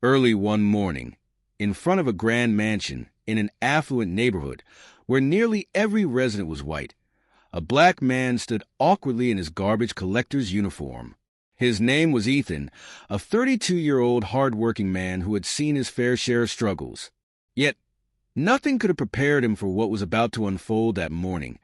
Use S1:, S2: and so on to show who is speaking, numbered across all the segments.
S1: Early one morning, in front of a grand mansion in an affluent neighborhood where nearly every resident was white, a black man stood awkwardly in his garbage collector's uniform. His name was Ethan, a 32-year-old hard-working man who had seen his fair share of struggles. Yet, nothing could have prepared him for what was about to unfold that morning.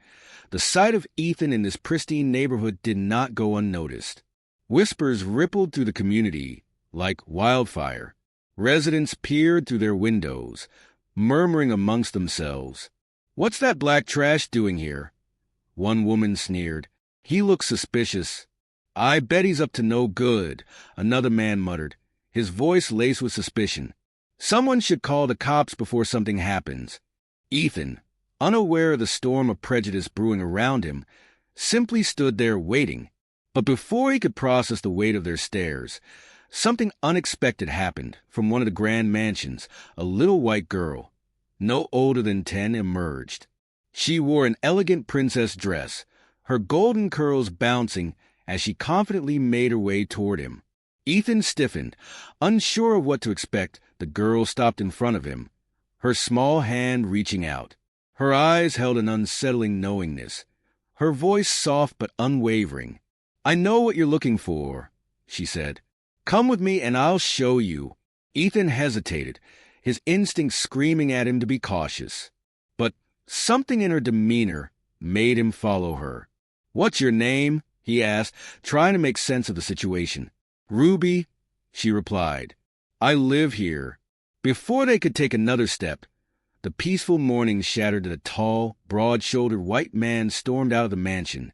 S1: The sight of Ethan in this pristine neighborhood did not go unnoticed. Whispers rippled through the community like wildfire. Residents peered through their windows, murmuring amongst themselves, "What's that black trash doing here?" One woman sneered, "He looks suspicious." "I bet he's up to no good," another man muttered, his voice laced with suspicion. "Someone should call the cops before something happens." Ethan, unaware of the storm of prejudice brewing around him, simply stood there waiting. But before he could process the weight of their stares, something unexpected happened. From one of the grand mansions, a little white girl, no older than 10, emerged. She wore an elegant princess dress, her golden curls bouncing as she confidently made her way toward him. Ethan stiffened. Unsure of what to expect, the girl stopped in front of him, her small hand reaching out. Her eyes held an unsettling knowingness, her voice soft but unwavering. "I know what you're looking for," she said. "Come with me and I'll show you." Ethan hesitated, his instincts screaming at him to be cautious. But something in her demeanor made him follow her. "What's your name?" he asked, trying to make sense of the situation. "Ruby," she replied. "I live here." Before they could take another step, the peaceful morning shattered as a tall, broad-shouldered white man stormed out of the mansion,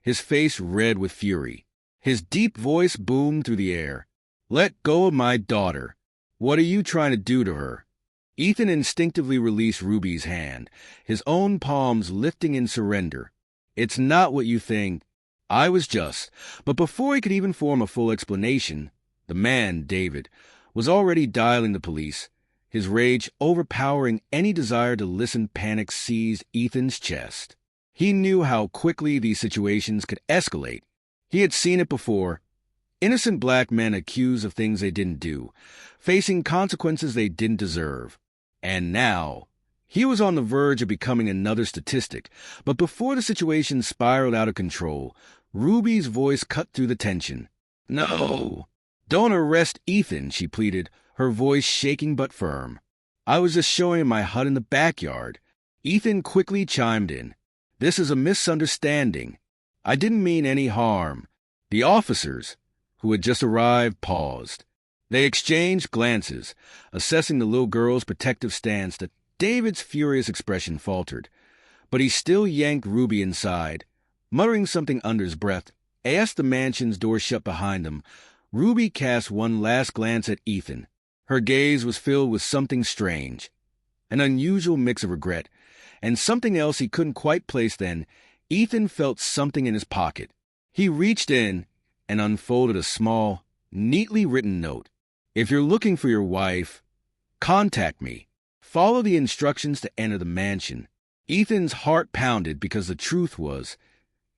S1: his face red with fury. His deep voice boomed through the air. "Let go of my daughter. What are you trying to do to her?" Ethan instinctively released Ruby's hand, his own palms lifting in surrender. "It's not what you think. I was just..." But before he could even form a full explanation, the man, David, was already dialing the police. His rage overpowering any desire to listen, panic seized Ethan's chest. He knew how quickly these situations could escalate. He had seen it before. Innocent black men accused of things they didn't do, facing consequences they didn't deserve. And now, he was on the verge of becoming another statistic. But before the situation spiraled out of control, Ruby's voice cut through the tension. "No, don't arrest Ethan," she pleaded, her voice shaking but firm. "I was just showing him my hut in the backyard." Ethan quickly chimed in. "This is a misunderstanding. I didn't mean any harm." The officers, who had just arrived, paused. They exchanged glances, assessing the little girl's protective stance. That David's furious expression faltered, but he still yanked Ruby inside. Muttering something under his breath, as the mansion's door shut behind them, Ruby cast one last glance at Ethan. Her gaze was filled with something strange, an unusual mix of regret, and something else he couldn't quite place then. Ethan felt something in his pocket. He reached in and unfolded a small, neatly written note. "If you're looking for your wife, contact me. Follow the instructions to enter the mansion." Ethan's heart pounded because the truth was,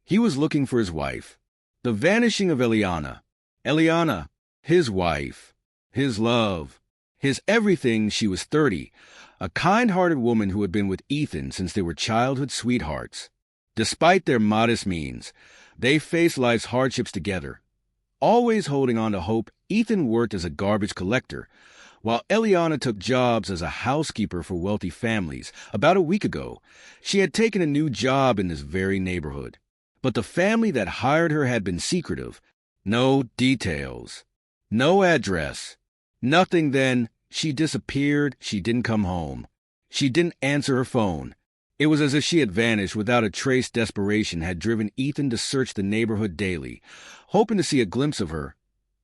S1: he was looking for his wife. The vanishing of Eliana, his wife, his love, his everything. She was 30, a kind-hearted woman who had been with Ethan since they were childhood sweethearts. Despite their modest means, they faced life's hardships together. Always holding on to hope, Ethan worked as a garbage collector, while Eliana took jobs as a housekeeper for wealthy families. About a week ago, she had taken a new job in this very neighborhood. But the family that hired her had been secretive. No details. No address. Nothing. Then she disappeared. She didn't come home. She didn't answer her phone. It was as if she had vanished without a trace. Desperation had driven Ethan to search the neighborhood daily, hoping to see a glimpse of her,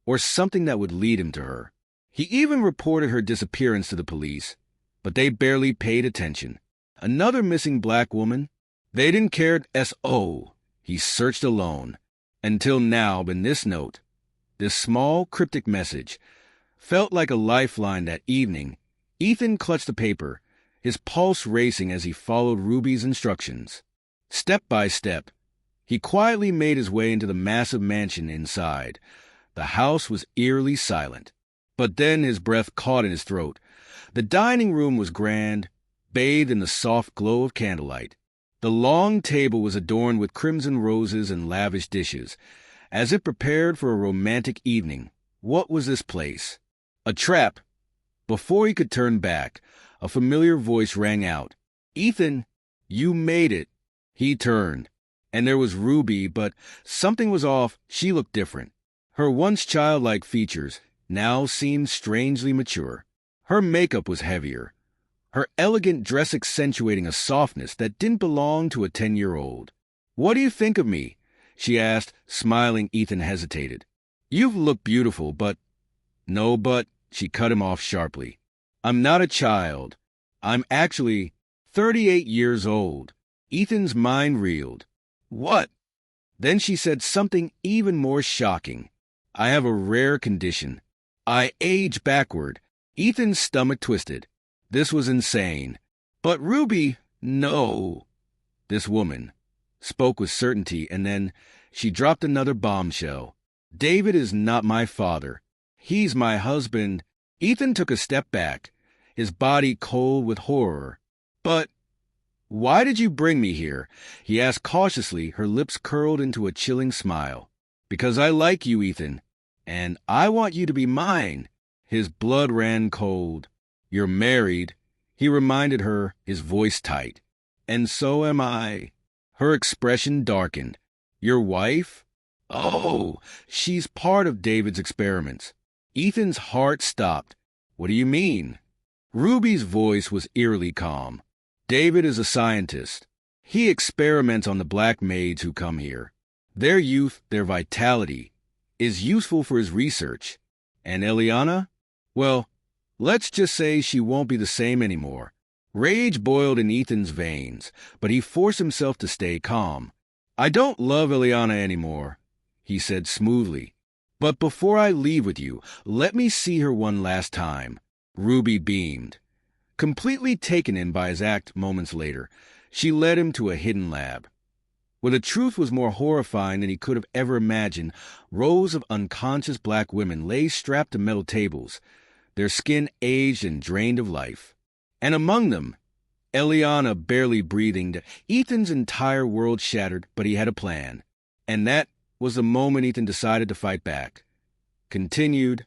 S1: or something that would lead him to her. He even reported her disappearance to the police, but they barely paid attention. Another missing black woman? They didn't care. S.O. He searched alone. Until now, but this note, this small cryptic message, felt like a lifeline. That evening, Ethan clutched the paper, his pulse racing as he followed Ruby's instructions. Step by step, he quietly made his way into the massive mansion inside. The house was eerily silent. But then his breath caught in his throat. The dining room was grand, bathed in the soft glow of candlelight. The long table was adorned with crimson roses and lavish dishes, as if prepared for a romantic evening. What was this place? A trap. Before he could turn back, a familiar voice rang out. "Ethan, you made it." He turned, and there was Ruby, but something was off. She looked different. Her once childlike features now seemed strangely mature. Her makeup was heavier, her elegant dress accentuating a softness that didn't belong to a 10-year-old. "What do you think of me?" she asked, smiling. Ethan hesitated. "You've looked beautiful, but—" "No, but," she cut him off sharply. "I'm not a child. I'm actually 38 years old." Ethan's mind reeled. "What?" Then she said something even more shocking. "I have a rare condition. I age backward." Ethan's stomach twisted. This was insane. "But Ruby, no." This woman spoke with certainty, and then she dropped another bombshell. "David is not my father. He's my husband." Ethan took a step back, his body cold with horror. "But why did you bring me here?" he asked cautiously, her lips curled into a chilling smile. "Because I like you, Ethan, and I want you to be mine." His blood ran cold. "You're married," he reminded her, his voice tight. "And so am I." Her expression darkened. "Your wife?" "Oh, she's part of David's experiments." Ethan's heart stopped. "What do you mean?" Ruby's voice was eerily calm. "David is a scientist. He experiments on the black maids who come here. Their youth, their vitality, is useful for his research. And Eliana? Well, let's just say she won't be the same anymore." Rage boiled in Ethan's veins, but he forced himself to stay calm. "I don't love Eliana anymore," he said smoothly. "But before I leave with you, let me see her one last time." Ruby beamed. Completely taken in by his act moments later, she led him to a hidden lab, where the truth was more horrifying than he could have ever imagined. Rows of unconscious black women lay strapped to metal tables, their skin aged and drained of life. And among them, Eliana barely breathing. Ethan's entire world shattered, but he had a plan. And that was the moment Ethan decided to fight back. Continued